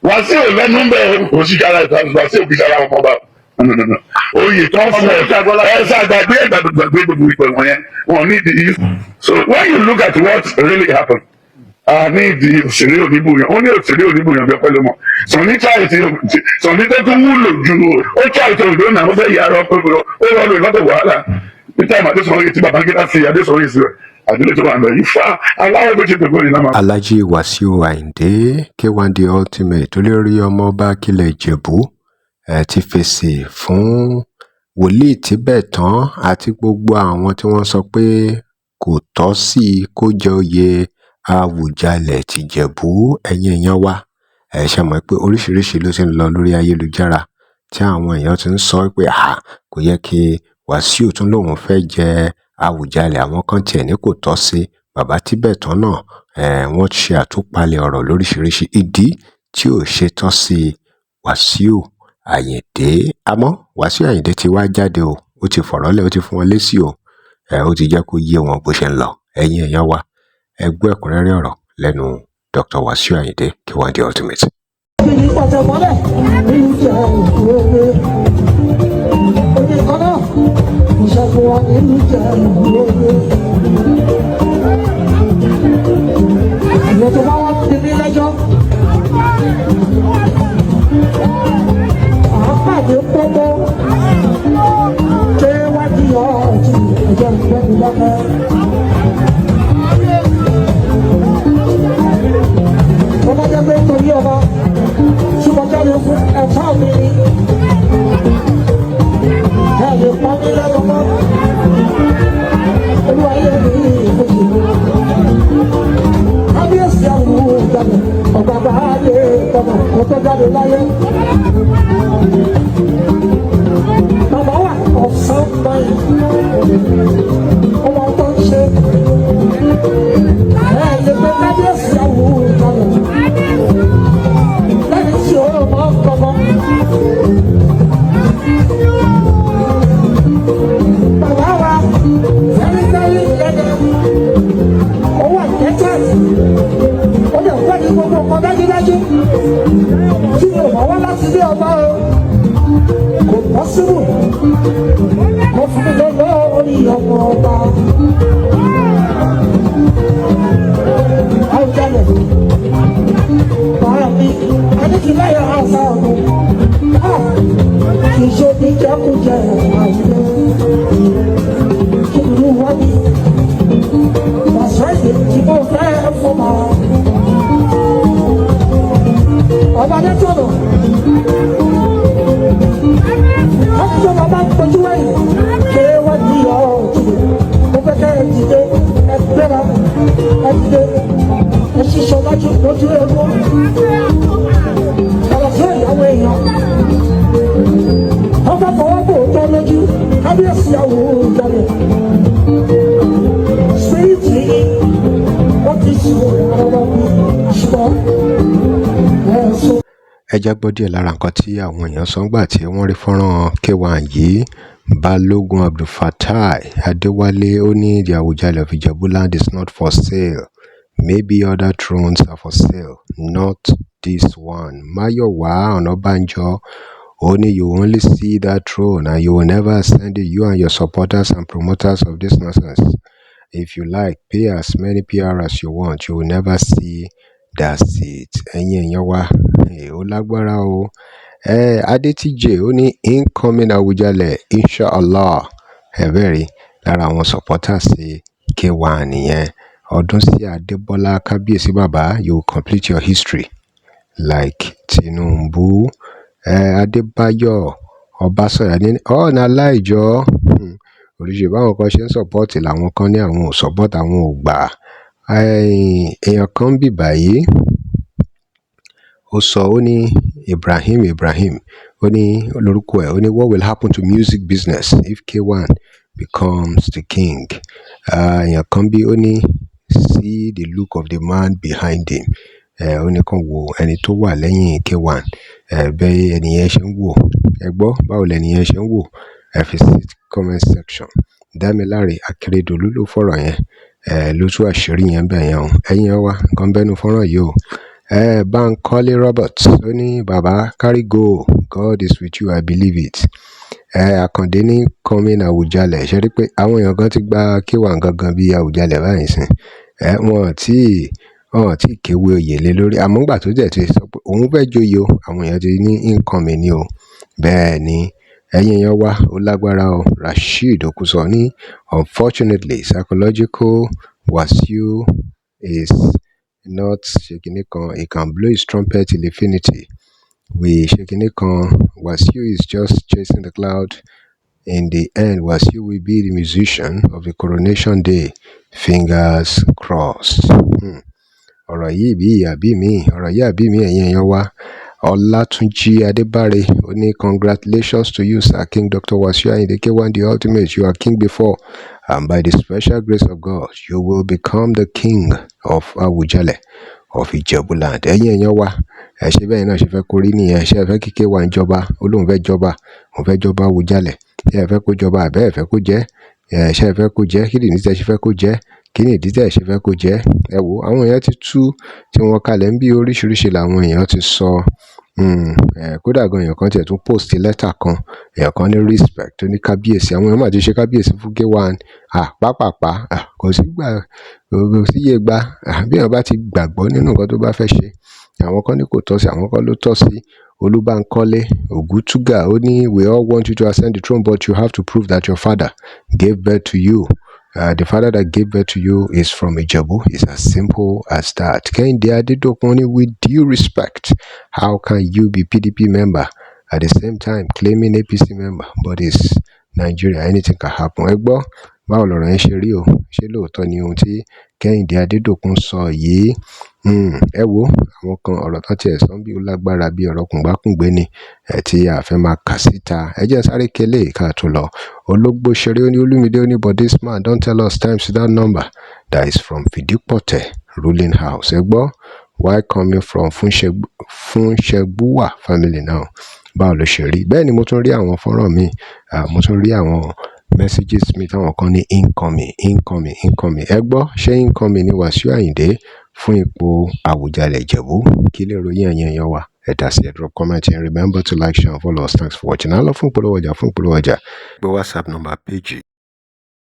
Wasiu lẹ́nu bẹ́ẹ̀ òṣìṣàrà Wasiu òṣìṣàrà ọmọ ọba oyè tó ń fún ẹ ṣàgbàgbé gbàgbé gbogbo ìpè wọ̀nyẹn wọn ní ìdí. So when you look at what really happened ní ìdí òṣèré oníbùyàn ó ní òṣèré oníbùyàn bí ọpẹ́ ló mọ̀ Sunny try ti Sunny tó tún wúlò ju ó try to ìdó náà ó fẹ́ yára ọpẹ́ ó rọrùn lọ́dọ̀ wàhálà ní táìmù Adésọ̀rọ̀ tí Babangida fi Adésọ̀rọ̀ ìṣirò àdúlé tó wà lọ yìí fa aláwọ̀ tó ṣe tó gbóni náà. Alhaji Wasiu Ayinde K1 the ultimate olórí ọmọ ọba kílẹ̀ Ìjẹ̀bú ti fèsì fún wòlíì Tibetan àti gbogbo àwọn tí wọ́n sọ pé kò tọ́ sí kó jẹ oyè Àwùjalẹ̀ tìjẹ̀bú. ẹ̀yin èèyàn wa ẹ ṣe mọ̀ pé oríṣiríṣi ló ti ń lọ lórí ayélujára tí àwọn èèyàn ti ń sọ pé kò yẹ kí Wasiu tún lòun fẹ́ jẹ Àwùjalẹ̀, àwọn kan tiẹ̀ ní kò tọ́ sí. Bàbá Tibetan náà wọ́n ṣe àtúpalẹ̀ ọ̀rọ̀ lóríṣiríṣi ìdí tí ò ṣe tọ́ sí Wasiu Ayinde. Àmọ́ Wasiu Ayinde ti wá jáde o, ó ti fọ̀rọ̀ lẹ̀, ó ti fún wọn lésì o, ó ti jẹ́ kó yé wọn bó ṣe ń lọ. ẹ̀yin èèyàn wa ẹ gbọ́ ẹ̀kúnrẹ́rẹ́ ọ̀rọ̀ lẹ́nu Dr. Wasiu Ayinde K1 the ultimate. ẹ já gbọ́ díẹ̀ lára nǹkan tí àwọn èèyàn sọ ńgbà tí wọ́n rí fọ́nrán K1 yìí. Balógun Abdulfatai Adéwálé ó ní the Àwùjalẹ̀ of Ijebuland is not for sale. Maybe other thrones are for sale, not this one. Mayowa Onabanjo ó ní you only see that throne and you will never ascend it, you and your supporters and promoters of this nonsense. If you like, pay as many PR as you want, you will never see that seat. ẹ̀yin èèyàn wa ó lágbára o. Adétíjẹ ó ní incoming Àwùjalẹ̀ inshallah. Bẹ́ẹ̀rí lára àwọn supporters K1 nìyẹn. Ọdúnsí Adébọ́lá kábíyèsí bàbá, you will complete your history like Tinubu. Adébáyọ̀ Ọbásọ̀yà ní ọ̀nà aláìjọ oríṣi báwọn kan ṣe ń sọ̀pọ́ọ̀tì làwọn kan ní àwọn ò sọ̀pọ́ọ̀tì, àwọn ò gbà. èèyàn kan ń bì báyìí ó sọ, ó ní Ibrahim ó ní olórúkọ ẹ̀, ó ní what will happen to music business if K1 becomes the king. èèyàn kan bí ó ní see the look of the man behind him. ó ní kàn wo ẹni tó wà lẹ́yìn K1. bẹ́ẹ̀ ẹnìyẹn ṣe ń wò, ẹ gbọ́ báwo lẹ́nìyẹn ṣe ń wò, ẹ fi sí comment section. Dámiláre Akérédolú ló fọ̀rọ̀ yẹn ló tú àṣírí yẹn bẹ́ẹ̀ yẹn o. ẹ̀yin wa nǹkan bẹ́nu fọ́nrán yìí o. Bankole Roberts ó ní bàbá carry go, God is with you, I believe it. Àkàndé ní coming Àwùjalẹ̀, ṣe rí pé àwọn èèyàn kan ti gba K1 gangan bí Àwùjalẹ̀ báyìí sìn. Wọn tí kéwé oyè lé lórí, àmọ́ ńgbà tó dẹ̀ ti sọ pé òun fẹ́ joyè o, àwọn èèyàn ti ní incoming ni o. Bẹ́ẹ̀ ni ẹ̀yin èèyàn wa ó lágbára o. Rasheed Okusọ ní unfortunately psychological Wasiu is not ṣèkínní kan, he can blow his trumpet till infinity. We ṣèkínní kan, Wasiu is just chasing the cloud. In the end, Wasiu will be the musician of the coronation day. Fingers crossed. Ọ̀rọ̀ yìí bí àbí mi, ẹ̀yin èèyàn wa. Ọlátúnjí Adébáre ó ní congratulations to you, Sir King Dr. Wasiu Ayinde K1 the ultimate. You are king before, and by the special grace of God, you will become the king of Awujale of Ijebuland. Ẹ̀yin èèyàn wa, ẹ ṣe bẹ́ẹ̀ náà ṣe fẹ́ kó rí nìyẹn. Ṣé ẹ fẹ́ kí K1 jọba? Ó lóun fẹ́ jọba, òun fẹ́ jọba Awujale. Ṣé ẹ fẹ́ kó jọba àbẹ́ ẹ fẹ́ kó jẹ́? Ṣé ẹ fẹ́ kó jẹ́? Kí nìdí tẹ́ ṣe fẹ́ kó jẹ́? Kí nìdí tẹ́ ṣe fẹ́ kó jẹ́? Ẹ wo àwọn èèyàn ti tú tí wọ́n kalẹ̀ ń bí oríṣiríṣi làwọn èèyàn ti sọ. Kódà gan èèyàn kan tiẹ̀ tún post lẹ́tà kan, èèyàn kan ní respect tó ní kábíyèsí. Àwọn èèyàn máa ti ṣe kábíyèsí fún K1 pápápá, kò sí iye gba. Bí èèyàn bá ti gbàgbọ́ nínú nǹkan tó bá fẹ́ ṣe, àwọn kan ní kò tọ́ sí, àwọn kan ló tọ́ sí. Olúbánkọ́lé Ògútúgà ó ní we all want you to ascend the throne, but you have to prove that your father gave birth to you. The father that gave birth to you is from Ijebu. It's as simple as that. Kẹ́hìndé Adédọ́kun ní with due respect, how can you be PDP member at the same time claiming APC member? But it's Nigeria, anything can happen. Ẹ gbọ́ báwo lọ̀rọ̀ yẹn ṣe rí o? Ṣé lóòótọ́ ni ohun tí Kẹ́hìndé Adédọ́kun sọ yìí? Ẹ wo àwọn kan ọ̀rọ̀ tán tiẹ̀ sọ bí ó lágbára bí ọ̀rọ̀ kùngbákùngbé ni tí a fẹ́ máa kà síta. Ẹ jẹ́ sáré kélé ká tó lọ. Ológbò ṣeré ó ní Olúmídé ó ní but this man don't tell us times that number that is from Fidipote ruling house. Ẹ gbọ́ why coming from Fúnṣẹ́gbúwà family now. Báwo ló ṣe rí? Bẹ́ẹ̀ ni mo tún rí àwọn fọ́nrán mi, mo tún rí àwọn messages mi táwọn kan ní incoming. Ẹ gbọ́ ṣé incoming ni Wasiu Ayinde fún ipò Àwùjalẹ̀ Ìjẹ̀bú? Kí lè ròyìn ẹ̀yin èèyàn wa? Ẹ dá sí ẹ drop comment and remember to like, share and follow us. Thanks for watching. Á lọ fún ìpolówó ọjà. Gbé WhatsApp number page.